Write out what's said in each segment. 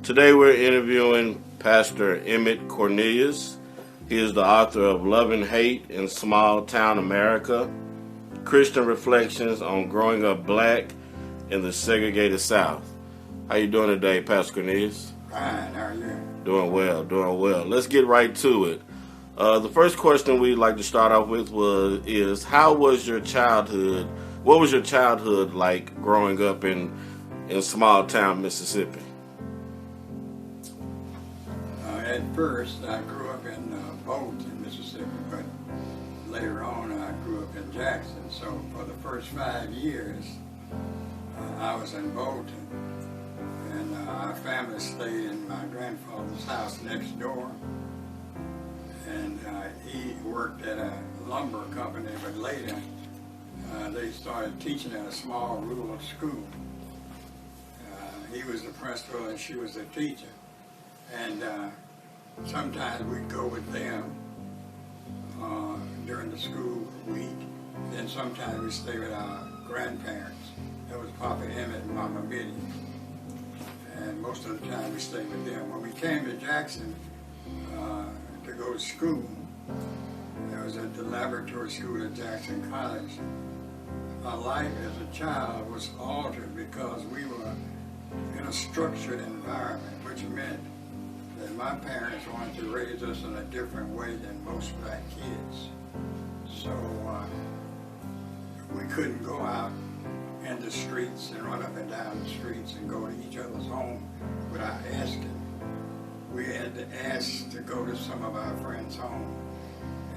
Today we're interviewing Pastor Emmitte Cornelius. He is the author of Love and Hate in Small Town America, Christian Reflections on Growing Up Black in the Segregated South. How you doing today, Pastor Cornelius? Fine, how are you? Doing well, doing well. Let's get right to it. The first question we'd like to start off with is how was your childhood? What was your childhood like growing up in small town Mississippi? At first, I grew up in Bolton, Mississippi, but later on I grew up in Jackson. So for the first 5 years, I was in Bolton. And our family stayed in my grandfather's house next door. And he worked at a lumber company, but later they started teaching at a small rural school. He was the principal and she was the teacher. And sometimes we'd go with them during the school week. Then sometimes we'd stay with our grandparents. That was Papa Emmitte and Mama Biddy. And most of the time we stayed with them. When we came to Jackson to go to school, I was at the laboratory school at Jackson College. My life as a child was altered because we were in a structured environment, which meant that my parents wanted to raise us in a different way than most black kids. So we couldn't go out in the streets and run up and down the streets and go to each other's home without asking. We had to ask to go to some of our friends' home,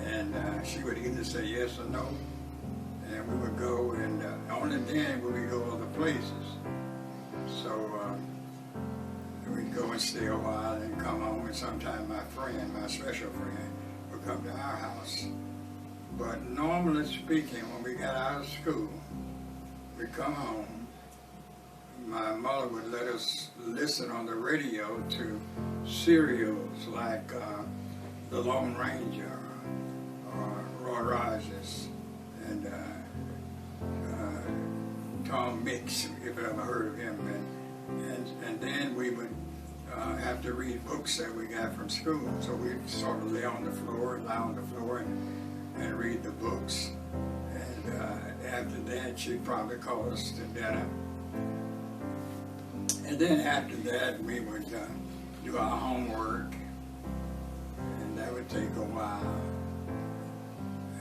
and she would either say yes or no, and we would go, and only then would we go other places. So we'd go and stay a while and come home, and sometimes my special friend, would come to our house. But normally speaking, when we got out of school, we'd come home. My mother would let us listen on the radio to serials like The Lone Ranger or Roy Rogers and Tom Mix, if you ever heard of him. And then we would have to read books that we got from school. So we'd sort of lie on the floor and read the books. And after that, she'd probably call us to dinner. And then after that, we would do our homework, and that would take a while.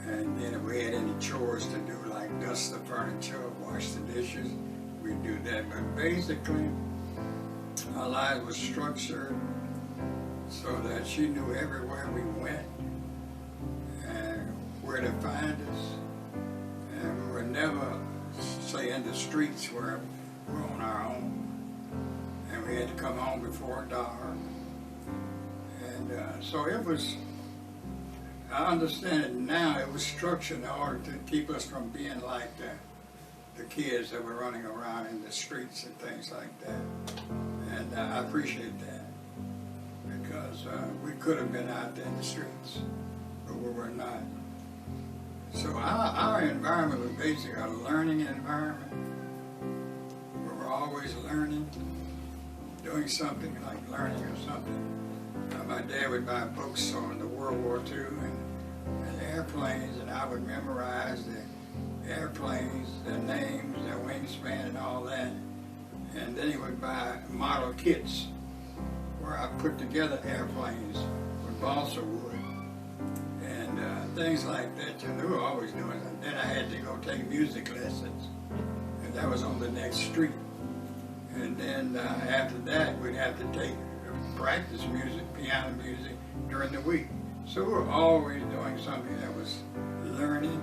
And then if we had any chores to do, like dust the furniture, wash the dishes, we'd do that. But basically, our lives were structured so that she knew everywhere we went and where to find us. And we were never, say, in the streets where we were on our own. And we had to come home before dark. And so it was, I understand it now, it was structured in order to keep us from being like the kids that were running around in the streets and things like that. And I appreciate that, because we could have been out there in the streets, but we were not. So our environment was basically a learning environment. We were always learning, doing something like learning or something. My dad would buy books on the World War II and airplanes, and I would memorize the airplanes, their names, their wingspan, and all that. And then he would buy model kits where I put together airplanes with balsa wood and things like that. We were always doing it. And then I had to go take music lessons, and that was on the next street. And then after that, we'd have to practice music, piano music, during the week. So we were always doing something that was learning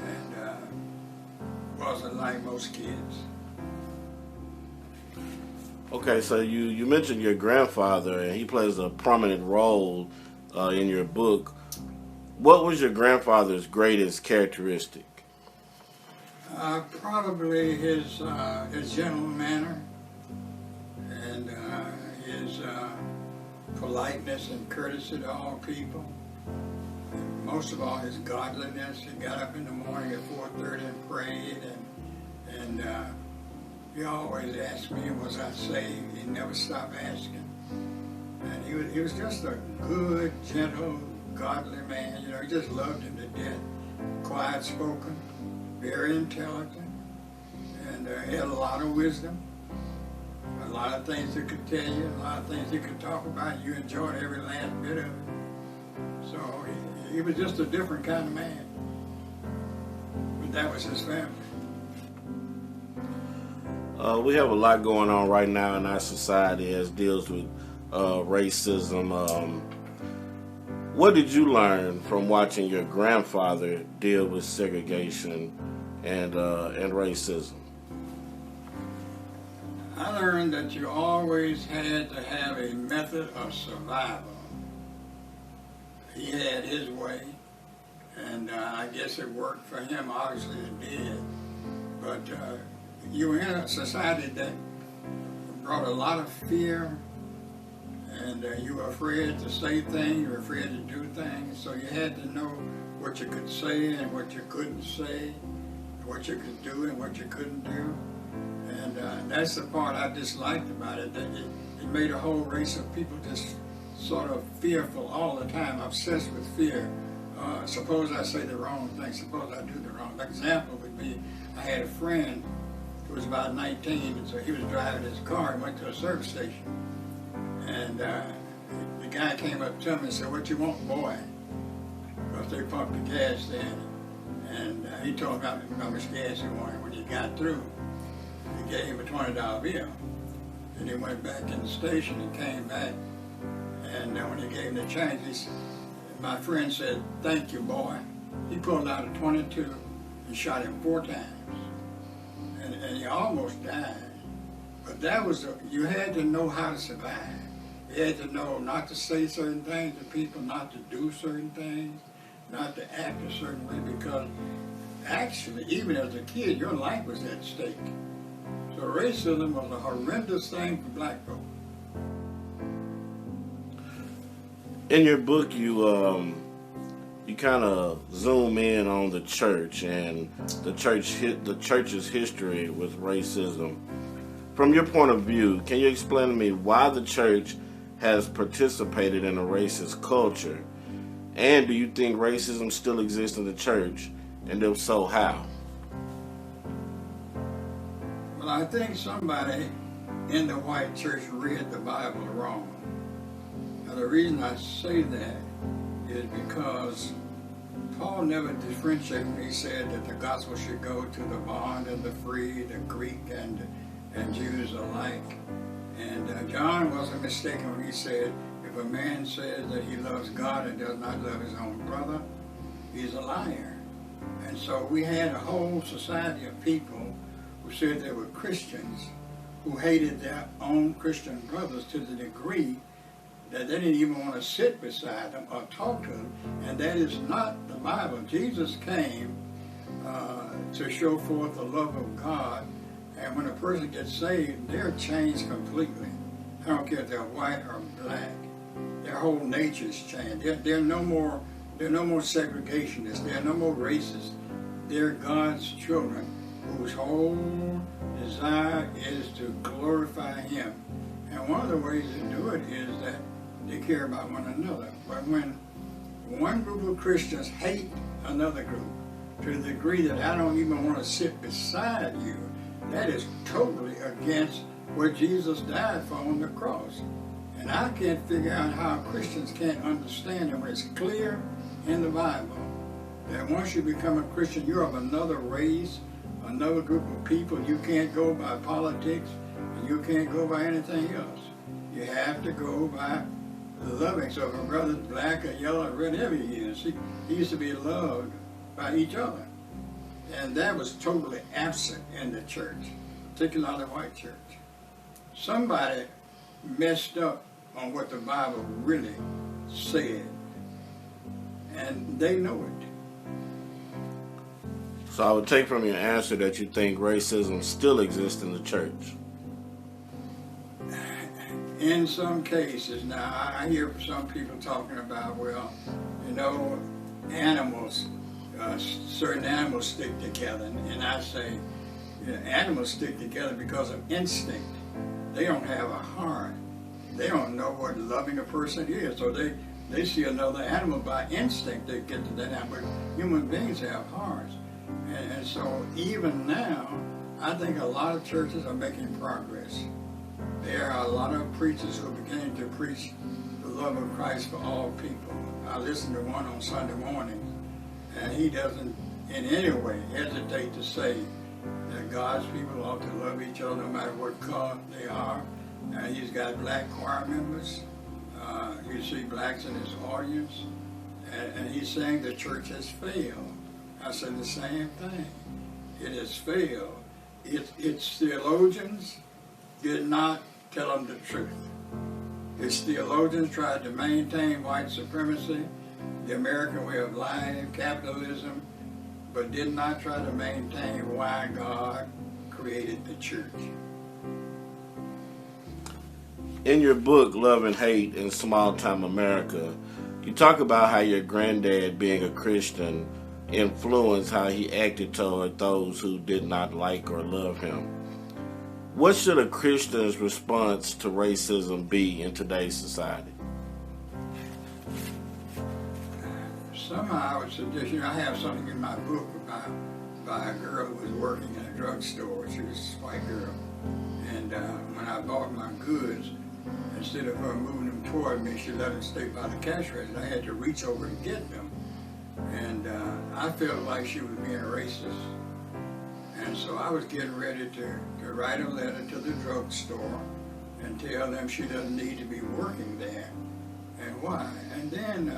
and wasn't like most kids. Okay, so you mentioned your grandfather, and he plays a prominent role in your book. What was your grandfather's greatest characteristic? Probably his gentle manner and his politeness and courtesy to all people. And most of all, his godliness. He got up in the morning at 4:30 and prayed, and He always asked me, was I saved? He never stopped asking. And he was just a good, gentle, godly man. You know, he just loved him to death. Quiet spoken, very intelligent, and he had a lot of wisdom. A lot of things he could tell you, a lot of things he could talk about. You enjoyed every last bit of it. So he was just a different kind of man. But that was his family. We have a lot going on right now in our society as deals with racism. What did you learn from watching your grandfather deal with segregation and racism? I learned that you always had to have a method of survival. He had his way, and I guess it worked for him. Obviously it did. But you were in a society that brought a lot of fear, and you were afraid to say things, you were afraid to do things, so you had to know what you could say and what you couldn't say, what you could do and what you couldn't do. And that's the part I disliked about it, that it made a whole race of people just sort of fearful all the time, obsessed with fear. Suppose I say the wrong thing, suppose I do the wrong. An example would be, I had a friend who was about 19, and so he was driving his car and went to a service station. And the guy came up to him and said, "What you want, boy?" Because they pumped the gas in. And he told him how much gas he wanted. When he got through, he gave him a $20 bill. And he went back in the station and came back. And when he gave him the change, my friend said, "Thank you, boy." He pulled out a .22 and shot him 4 times. And he almost died. But that was, you had to know how to survive. You had to know not to say certain things to people, not to do certain things, not to act a certain way, because actually, even as a kid, your life was at stake. So racism was a horrendous thing for black folk. In your book, you kind of zoom in on the church and the church's history with racism. From your point of view, can you explain to me why the church has participated in a racist culture? And do you think racism still exists in the church? And if so, how? Well, I think somebody in the white church read the Bible wrong. Now, the reason I say that is because Paul never differentiated when he said that the gospel should go to the bond and the free, the Greek and Jews alike. And John wasn't mistaken when he said, if a man says that he loves God and does not love his own brother, he's a liar. And so we had a whole society of people who said they were Christians, who hated their own Christian brothers to the degree that they didn't even want to sit beside them or talk to them. And that is not the Bible. Jesus came to show forth the love of God. And when a person gets saved, they're changed completely. I don't care if they're white or black. Their whole nature's changed. They're no more segregationists. They're no more racist. They're God's children whose whole desire is to glorify Him. And one of the ways to do it is that they care about one another. But when one group of Christians hate another group to the degree that I don't even want to sit beside you, that is totally against what Jesus died for on the cross. And I can't figure out how Christians can't understand it when it's clear in the Bible that once you become a Christian, you're of another race, another group of people. You can't go by politics, and you can't go by anything else. You have to go by loving. So if a brother's black or yellow or red, whatever he is, he used to be loved by each other. And that was totally absent in the church, particularly the white church. Somebody messed up on what the Bible really said, and they know it. So I would take from your answer that you think racism still exists in the church. In some cases. Now, I hear some people talking about, well, you know, animals, certain animals stick together. And I say, You know, animals stick together because of instinct. They don't have a heart. They don't know what loving a person is. So they see another animal by instinct. They get to that animal. But human beings have hearts. And so even now, I think a lot of churches are making progress. There are a lot of preachers who are beginning to preach the love of Christ for all people. I listened to one on Sunday morning, and he doesn't in any way hesitate to say that God's people ought to love each other no matter what color they are. And he's got black choir members. You see blacks in his audience. And he's saying the church has failed. I said the same thing. It has failed. Its theologians did not tell them the truth. Its theologians tried to maintain white supremacy, the American way of life, capitalism, but did not try to maintain why God created the church. In your book, Love and Hate in Small Town America, you talk about how your granddad, being a Christian, influenced how he acted toward those who did not like or love him. What should a Christian's response to racism be in today's society? Somehow I would suggest, I have something in my book by a girl who was working in a drugstore. She was a white girl. And when I bought my goods, instead of her moving them toward me, she let them stay by the cash register. I had to reach over to get them. And I felt like she was being racist. And so I was getting ready to write a letter to the drugstore and tell them she doesn't need to be working there and why. And then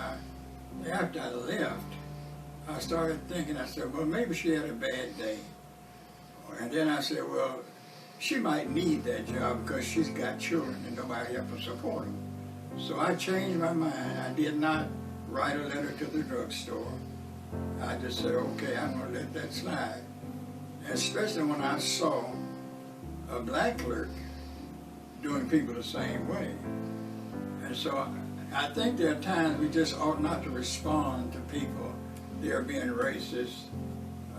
after I left, I started thinking, I said, well, maybe she had a bad day. And then I said, well, she might need that job because she's got children and nobody else to support them. So I changed my mind. I did not write a letter to the drugstore. I just said, okay, I'm going to let that slide. Especially when I saw a black clerk doing people the same way. And so I think there are times we just ought not to respond to people that are being racist.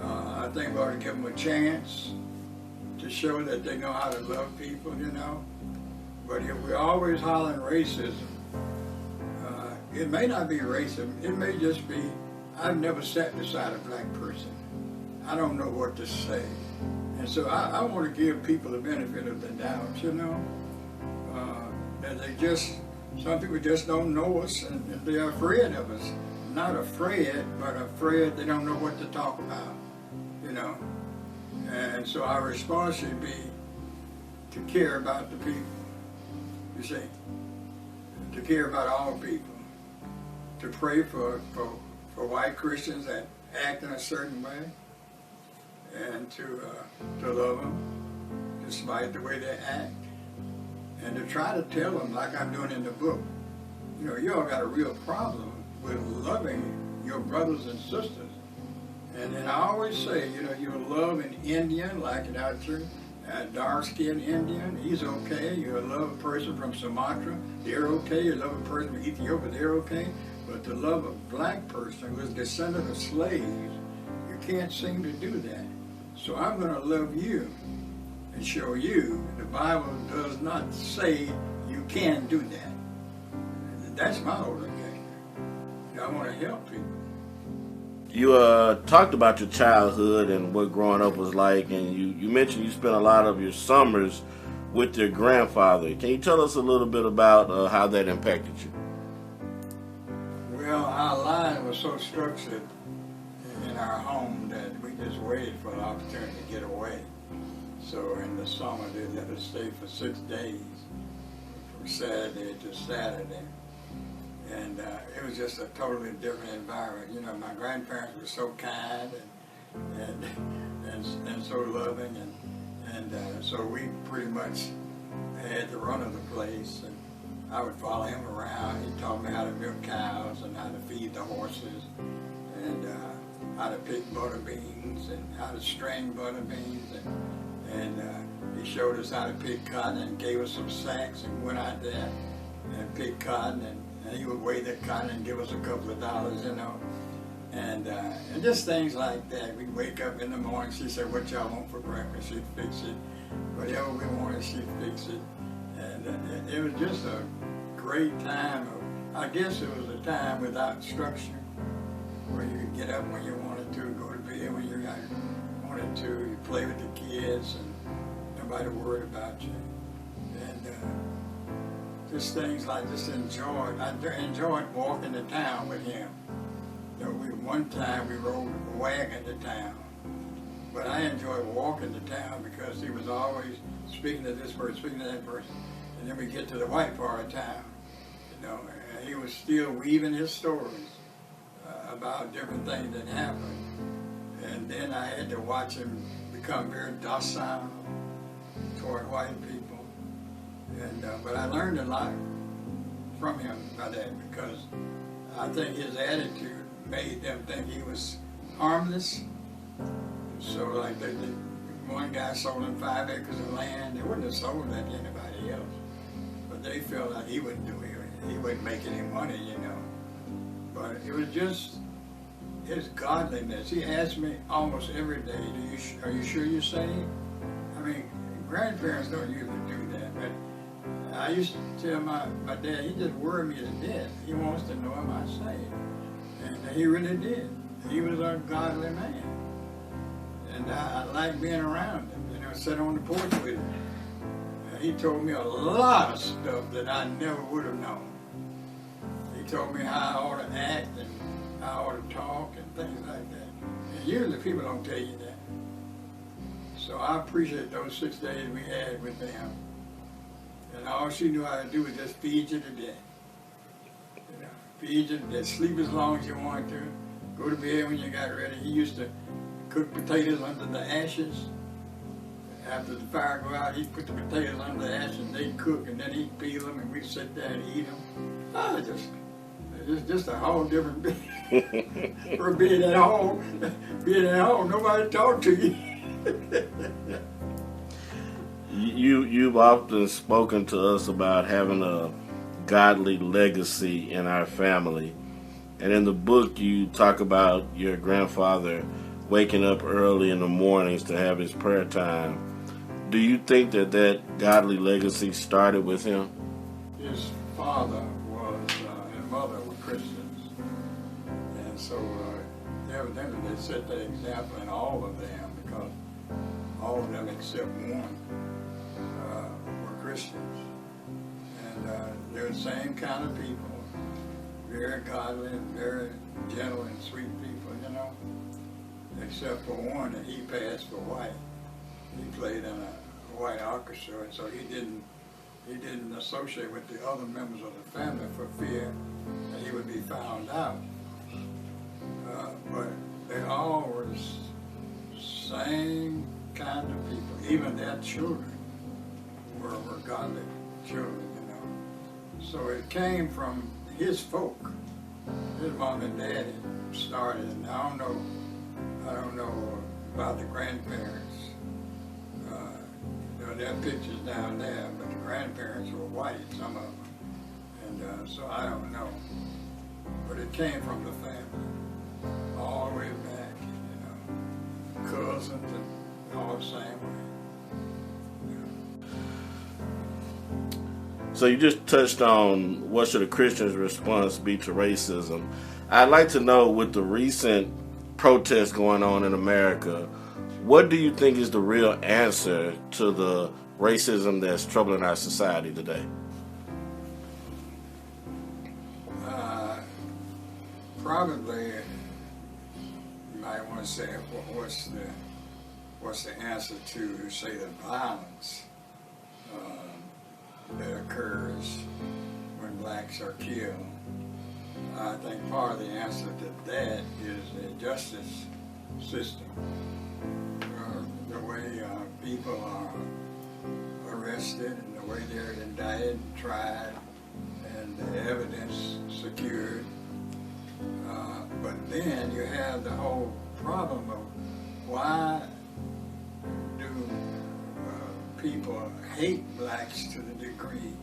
I think we ought to give them a chance to show that they know how to love people, But if we're always hollering racism, it may not be racism. It may just be, I've never sat beside a black person. I don't know what to say. And so I want to give people the benefit of the doubt, that some people just don't know us and they're afraid of us. Not afraid, but afraid they don't know what to talk about, And so our response should be to care about the people, you see, to care about all people, to pray for white Christians that act in a certain way, and to love them despite the way they act, and to try to tell them, like I'm doing in the book, you all got a real problem with loving your brothers and sisters. And then I always say, you love an Indian, like in our church, a dark-skinned Indian, he's okay. You love a person from Sumatra, they're okay. You love a person from Ethiopia, they're okay. But to love a black person who is descendant of slaves, you can't seem to do that. So I'm going to love you and show you the Bible does not say you can do that. That's my obligation. I want to help people. You talked about your childhood and what growing up was like, and you mentioned you spent a lot of your summers with your grandfather. Can you tell us a little bit about how that impacted you? Well, our line was so structured in our home that we just waited for the opportunity to get away. So in the summer, they let us stay for 6 days, from Saturday to Saturday. And it was just a totally different environment. My grandparents were so kind and so loving, and so we pretty much had the run of the place. And I would follow him around. He taught me how to milk cows and how to feed the horses, and how to pick butter beans and how to string butter beans, and he showed us how to pick cotton and gave us some sacks and went out there and picked cotton, and he would weigh that cotton and give us a couple of dollars, And just things like that. We'd wake up in the morning, she said, what y'all want for breakfast? She'd fix it. Whatever we wanted, she'd fix it. And it was just a great time. I guess it was a time without structure, where you could get up when you wanted to, go to bed when you wanted to, you play with the kids, and nobody worried about you. And just things like I enjoyed walking to town with him. You know, one time we rode a wagon to town, but I enjoyed walking to town because he was always speaking to this person, speaking to that person, and then we get to the white part of town, you know, and he was still weaving his stories about different things that happened, and then I had to watch him become very docile toward white people, and but I learned a lot from him by that, because I think his attitude made them think he was harmless. So like one guy sold him 5 acres of land. They wouldn't have sold that to anybody else, but they felt like he wouldn't do it. He wouldn't make any money, you know. But it was just his godliness. He asked me almost every day, are you sure you're saved? I mean, grandparents don't usually do that, but I used to tell my dad, he just worried me to death. He wants to know, am I saved? And he really did. He was a godly man. And I liked being around him, you know, sit on the porch with him. And he told me a lot of stuff that I never would have known. He told me how I ought to act and how I ought to talk and things like that. And usually people don't tell you that. So I appreciate those 6 days we had with them. And all she knew how to do was just feed you to death. You know, feed you to death, sleep as long as you wanted to, go to bed when you got ready. He used to cook potatoes under the ashes. After the fire go out, he'd put the potatoes under the ashes, and they'd cook, and then he'd peel them, and we'd sit there and eat them. Just a whole different for being at home. Being at home, nobody talked to you. You've often spoken to us about having a godly legacy in our family. And in the book, you talk about your grandfather waking up early in the mornings to have his prayer time. Do you think that godly legacy started with him? His father and mother were Christians. And so evidently they set that example in all of them, because all of them except one were Christians. And they're the same kind of people, very godly and very gentle and sweet people, you know, except for one that he passed for white. He played in a white orchestra, and so he didn't associate with the other members of the family for fear that he would be found out. But they all were the same kind of people. Even their children were godly children, you know. So it came from his folk. His mom and dad had started, and I don't know about the grandparents. There are pictures down there, but the grandparents were white, some of them. And so I don't know. But it came from the family, all the way back, you know, cousins and all the same way. So you just touched on what should a Christian's response be to racism. I'd like to know, with the recent protests going on in America, what do you think is the real answer to the racism that's troubling our society today? Probably, you might want to say, what's the answer to, say, the violence that occurs when blacks are killed. I think part of the answer to that is the justice system. The way people are arrested, and the way they're indicted and tried, and the evidence secured. But then you have the whole problem of why do people hate blacks to the degree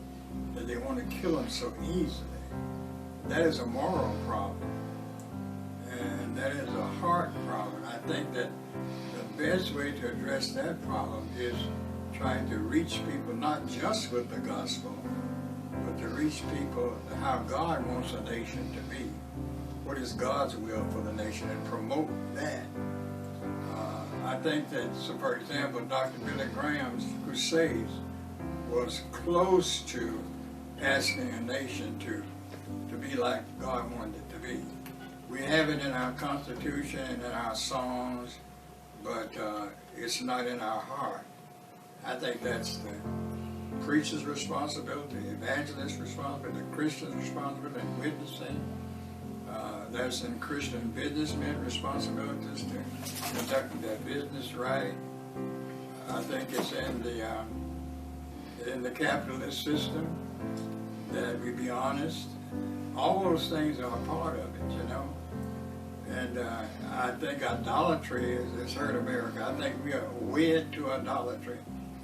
that they want to kill them so easily. That is a moral problem. And that that the best way to address that problem is trying to reach people not just with the gospel, but to reach people how God wants a nation to be. What is God's will for the nation, and promote that. I think that, so for example, Dr. Billy Graham's crusades was close to asking a nation to be like God wanted it to be. We have it in our Constitution and in our songs, but it's not in our heart. I think that's the preacher's responsibility, evangelist's responsibility, the Christian's responsibility in witnessing. That's in Christian businessmen's responsibilities to conduct their business right. I think it's in the capitalist system that we be honest. All those things are a part of it, you know. And I think idolatry has hurt America. I think we are wed to idolatry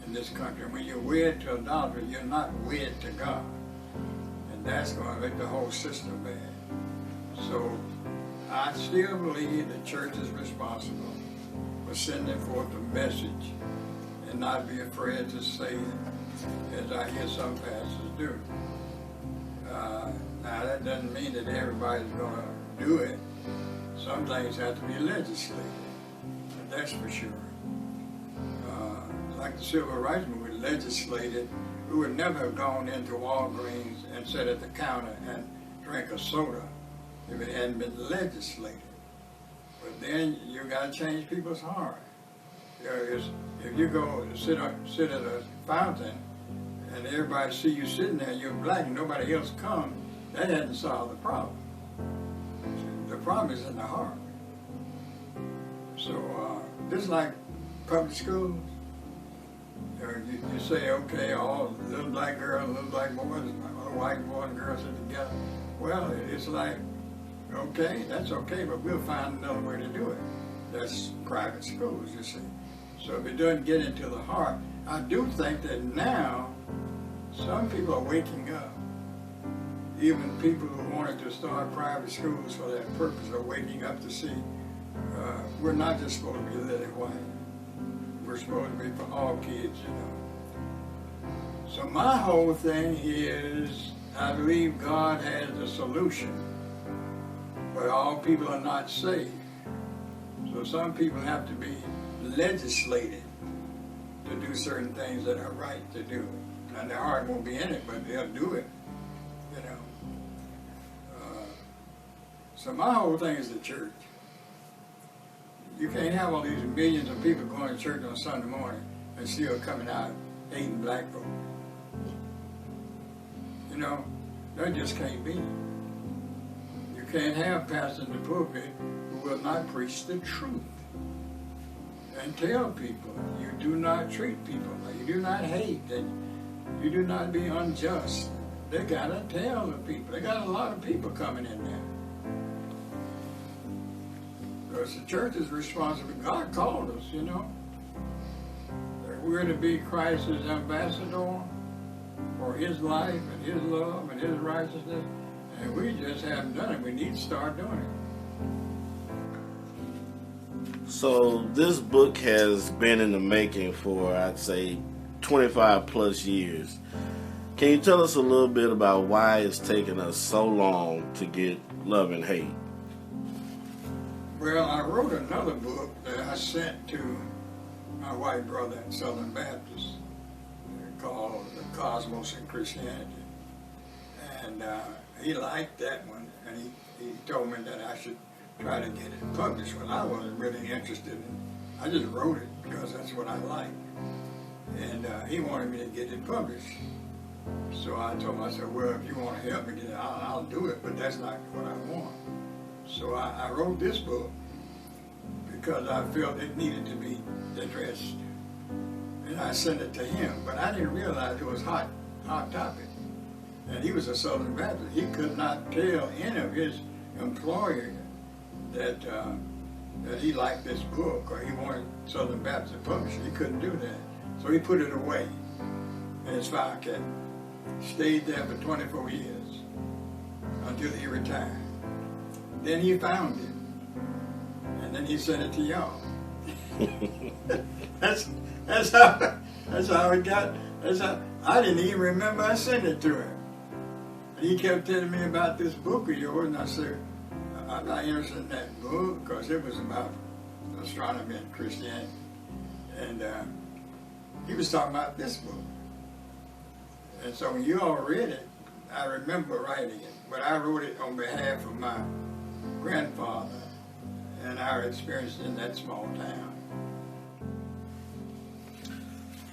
in this country. When you're wed to idolatry, you're not wed to God. And that's going to make the whole system bad. So I still believe the church is responsible for sending forth a message and not be afraid to say it, as I hear some pastors do. Now that doesn't mean that everybody's going to do it. Some things have to be legislated, that's for sure. Like the Civil Rights Movement legislated, we would never have gone into Walgreens and sat at the counter and drank a soda if it hadn't been legislated. But then you got to change people's heart. You know, if you go sit at a fountain and everybody see you sitting there, you're black and nobody else comes, that hasn't solved the problem. The problem is in the heart. So just like public schools, you say, okay, all little black girls, little black boys, little white boys and girls sit together. Well, it's like, okay, that's okay, but we'll find another way to do it. That's private schools, you see. So if it doesn't get into the heart, I do think that now some people are waking up. Even people who wanted to start private schools for that purpose are waking up to see we're not just supposed to be lily white. We're supposed to be for all kids, you know. So my whole thing is, I believe God has a solution, but all people are not saved. So some people have to be legislated to do certain things that are right to do. And their heart won't be in it, but they'll do it, you know. So my whole thing is the church. You can't have all these millions of people going to church on Sunday morning and still coming out hating black folk. You know, that just can't be. You can't have pastors in the pulpit who will not preach the truth and tell people you do not treat people, you do not hate, and you do not be unjust. They gotta tell the people. They got a lot of people coming in there. Because the church is responsible. God called us, you know. We're to be Christ's ambassador for his life and his love and his righteousness. And we just haven't done it. We need to start doing it. So this book has been in the making for, I'd say, 25 plus years. Can you tell us a little bit about why it's taken us so long to get Love and Hate? Well, I wrote another book that I sent to my white brother in Southern Baptist called The Cosmos in Christianity. And he liked that one, and he told me that I should try to get it published. Well, I wasn't really interested in it. I just wrote it because that's what I like. And he wanted me to get it published. So I told him, I said, well, if you want to help me get it, I'll do it, but that's not what I want. So I wrote this book because I felt it needed to be addressed. And I sent it to him, but I didn't realize it was hot topic. And he was a Southern Baptist. He could not tell any of his employer that he liked this book or he wanted Southern Baptist to publish it. He couldn't do that. So he put it away in his file cabinet. Stayed there for 24 years until he retired. Then he found it, and then he sent it to y'all. That's how it got. That's how I didn't even remember I sent it to him. And he kept telling me about this book of yours, and I said, I'm not interested in that book because it was about astronomy and Christianity. And he was talking about this book. And so when you all read it, I remember writing it, but I wrote it on behalf of my grandfather and our experience in that small town.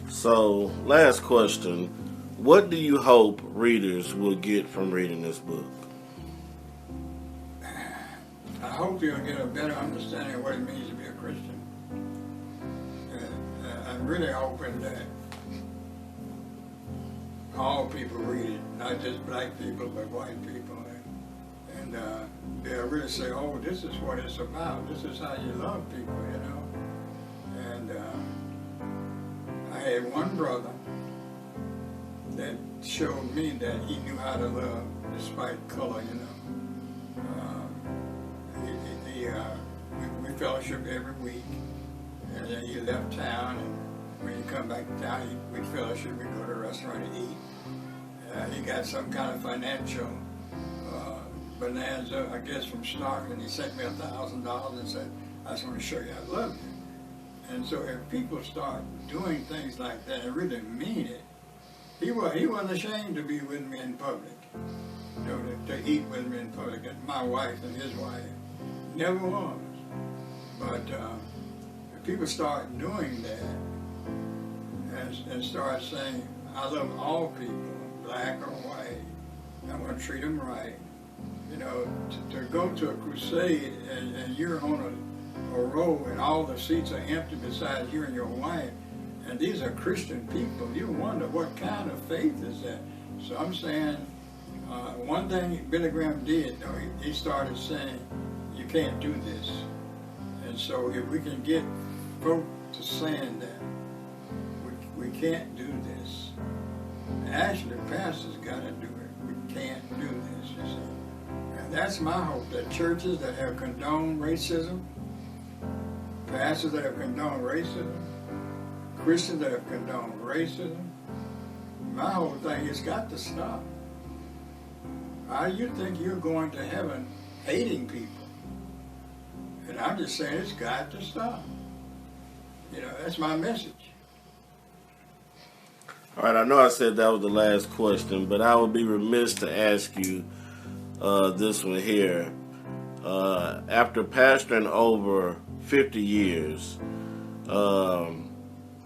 So, last question. What do you hope readers will get from reading this book? I hope you'll get a better understanding of what it means to be a Christian. I'm really hoping that all people read it, not just black people, but white people. And they'll really say, oh, this is what it's about. This is how you love people, you know. And I had one brother that showed me that he knew how to love despite color, you know. We fellowship every week, and then he left town, and when he come back to town, we'd fellowship, we'd go to a restaurant to eat. He got some kind of financial bonanza, I guess, from stock, and he sent me $1,000 and said, I just want to show you I love you. And so if people start doing things like that and really mean it, he wasn't ashamed to be with me in public, you know, to eat with me in public, and my wife and his wife. Never was. But if people start doing that and start saying, I love all people, black or white, I want to treat them right. You know, to go to a crusade and you're on a row and all the seats are empty besides you and your wife, and these are Christian people, you wonder what kind of faith is that? So I'm saying, one thing Billy Graham did, though, he started saying, you can't do this. And so if we can get folk to saying that, we can't do this. Actually, pastors got to do it. We can't do this, you see. And that's my hope, that churches that have condoned racism, pastors that have condoned racism, Christians that have condoned racism, my whole thing has got to stop. How do you think you're going to heaven hating people? And I'm just saying it's got to stop. You know, that's my message. All right, I know I said that was the last question, but I would be remiss to ask you this one here. After pastoring over 50 years, how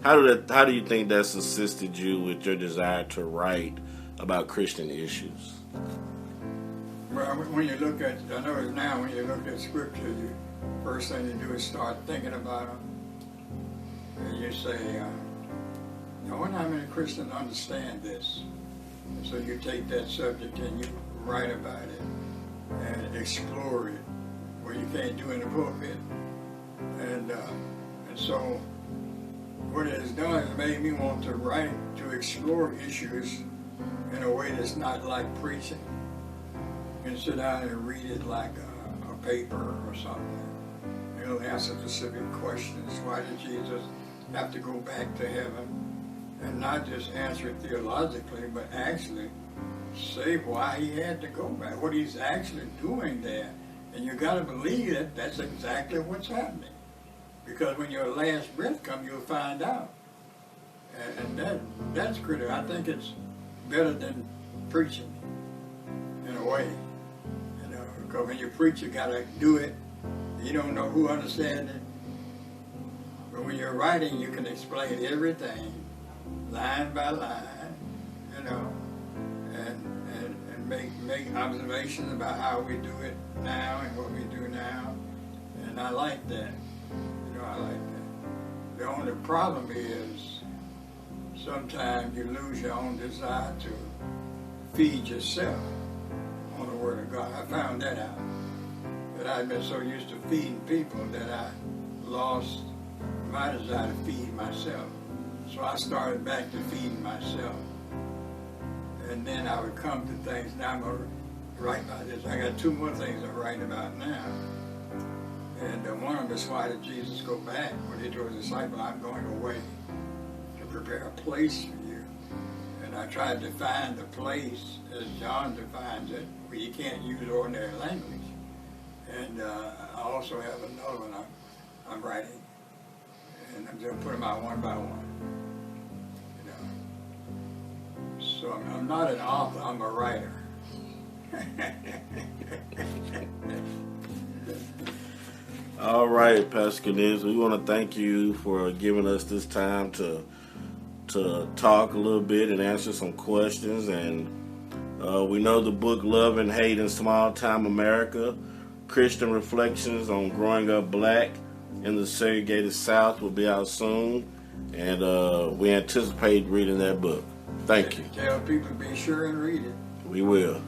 do you think that's assisted you with your desire to write about Christian issues? Well, when you look at, I know now when you look at Scripture, first thing you do is start thinking about them. And you say, I wonder how many Christians understand this. And so you take that subject and you write about it and explore it, where you can't do in the pulpit. And so what it has done is made me want to write, to explore issues in a way that's not like preaching. You can sit down and read it like a paper or something. You'll answer specific questions. Why did Jesus have to go back to heaven? And not just answer it theologically, but actually say why he had to go back, what he's actually doing there. And you got to believe that that's exactly what's happening. Because when your last breath comes, you'll find out. And that's critical. I think it's better than preaching, in a way. You know, because when you preach, you got to do it. You don't know who understands it. But when you're writing, you can explain everything, line by line, you know, and make observations about how we do it now and what we do now. And I like that. You know, I like that. The only problem is sometimes you lose your own desire to feed yourself on the Word of God. I found that out. That I'd been so used to feeding people that I lost my desire to feed myself. So I started back to feeding myself. And then I would come to things. Now I'm going to write about this. I got two more things to write about now. And one of them us, why did Jesus go back when he told his disciples, I'm going away to prepare a place for you. And I tried to find the place as John defines it, where you can't use ordinary language. And I also have another one I'm writing, and I'm going to put them out one by one. You know. So I'm not an author, I'm a writer. All right, Pastor Cornelius, we want to thank you for giving us this time to talk a little bit and answer some questions. And we know the book Love and Hate in Small Town America, Christian Reflections on Growing Up Black in the Segregated South will be out soon. And we anticipate reading that book. Thank you. Tell people to be sure and read it. We will.